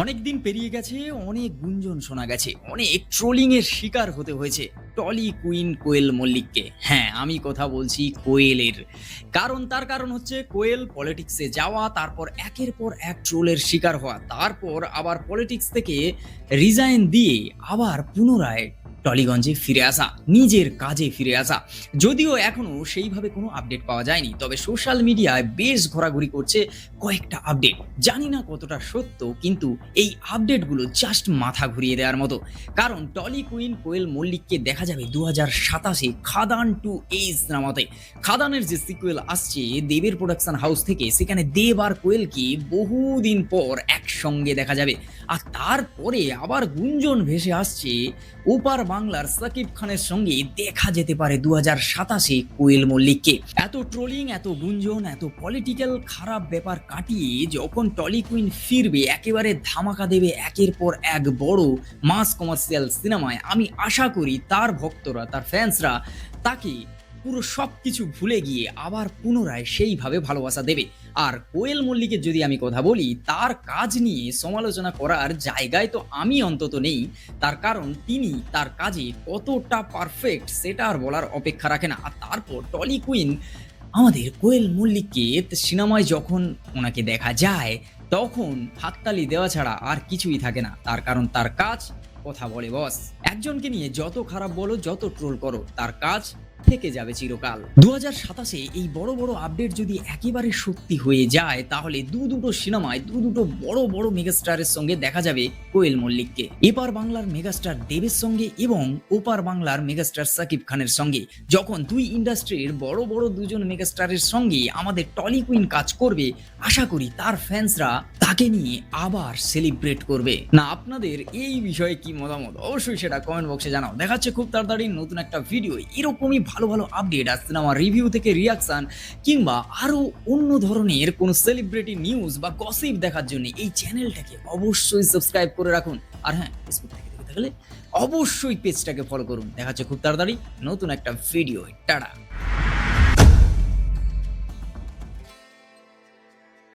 অনেকদিন পেরিয়ে গেছে, অনেক গুঞ্জন শোনা গেছে, অনেক ট্রোলিং এর শিকার হতে হয়েছে টলি কুইন কোয়েল মল্লিককে। হ্যাঁ, আমি কথা বলছি কোয়েলের। তার কারণ হচ্ছে কোয়েল পলিটিক্সে যাওয়া, তারপর একের পর এক ট্রোলের শিকার হওয়া, তারপর আবার পলিটিক্স থেকে রিজাইন দিয়ে আবার পুনরায় টলিগঞ্জে ফিরে আসা, নিজের কাজে ফিরে আসা। যদিও এখনো সেইভাবে কোনো আপডেট পাওয়া যায়নি, তবে সোশ্যাল মিডিয়ায় বেশ ঘোরাঘুরি করছে কয়েকটা আপডেট। জানি না কতটা সত্য, কিন্তু এই আপডেটগুলো জাস্ট মাথা ঘুরিয়ে দেওয়ার মতো। কারণ টলি কুইন কোয়েল মল্লিককে দেখা যাবে 2027-এ খাদান 2 সিনেমাতে। খাদানের যে সিকুয়েল আসছে দেবের প্রোডাকশন হাউস থেকে, সেখানে দেব আর কোয়েলকে বহুদিন পর একসঙ্গে দেখা যাবে। আর তারপরে আবার গুঞ্জন ভেসে আসছে ওপার বাংলার সাকিব খানের সঙ্গে দেখা যেতে পারে 2027-এ কোয়েল মল্লিককে। এত ট্রোলিং, এত গুঞ্জন, এত পলিটিক্যাল খারাপ ব্যাপার কাটিয়ে যখন টলি কুইন ফিরবে, একেবারে ধামাকা দেবে একের পর এক বড় মাস কমার্শিয়াল সিনেমায়, আমি আশা করি তার ভক্তরা, তার ফ্যান্সরা তাকে পুরো সবকিছু ভুলে গিয়ে আবার পুনরায় সেইভাবে ভালোবাসা দেবে। আর কোয়েল মল্লিকের যদি আমি কথা বলি, তার কাজ নিয়ে সমালোচনা করার জায়গায় তো আমি অন্তত নেই। তার কারণ তিনি তার কাজে কতটা পারফেক্ট সেটা আর বলার অপেক্ষা রাখে না। আর তারপর টলি কুইন আমাদের কোয়েল মল্লিককে সিনেমায় যখন ওনাকে দেখা যায়, তখন হাততালি দেওয়া ছাড়া আর কিছুই থাকে না। তার কারণ তার কাজ কথা বলে বস। একজনকে নিয়ে যত খারাপ বলো, যত ট্রোল করো, তার কাজ থেকে যাবে চিরকাল। 2027-এ এই বড় বড় আপডেট যদি একেবারে সত্যি হয়ে যায়, তাহলে দুটো সিনেমায় দুটো বড় বড় মেগাস্টারের সঙ্গে দেখা যাবে কোয়েল মল্লিককে। এপার বাংলার মেগাস্টার দেবের সঙ্গে এবং ওপার বাংলার মেগাস্টার সাকিব খানের সঙ্গে। যখন দুই ইন্ডাস্ট্রির বড় বড় দুজন মেগাস্টারের সঙ্গে আমাদের টলি কুইন কাজ করবে, আশা করি তার ফ্যান্সরা তাকে নিয়ে আবার সেলিব্রেট করবে। না, আপনাদের এই বিষয়ে কি মতামত অবশ্যই সেটা কমেন্ট বক্সে জানাও। দেখাচ্ছে খুব তাড়াতাড়ি নতুন একটা ভিডিও। এরকমই ভালো ভালো আপডেট আর সিনেমা রিভিউ থেকে রিয়াকশন কিংবা আরো অন্য ধরনের কোনো সেলিব্রিটি নিউজ বা গসিপ দেখার জন্য এই চ্যানেলটাকে অবশ্যই সাবস্ক্রাইব করে রাখুন। আর হ্যাঁ, ফেসবুক থেকে দেখে থাকলে অবশ্যই পেজটাকে ফলো করুন। দেখাচ্ছে খুব তাড়াতাড়ি নতুন একটা ভিডিও। টাটা।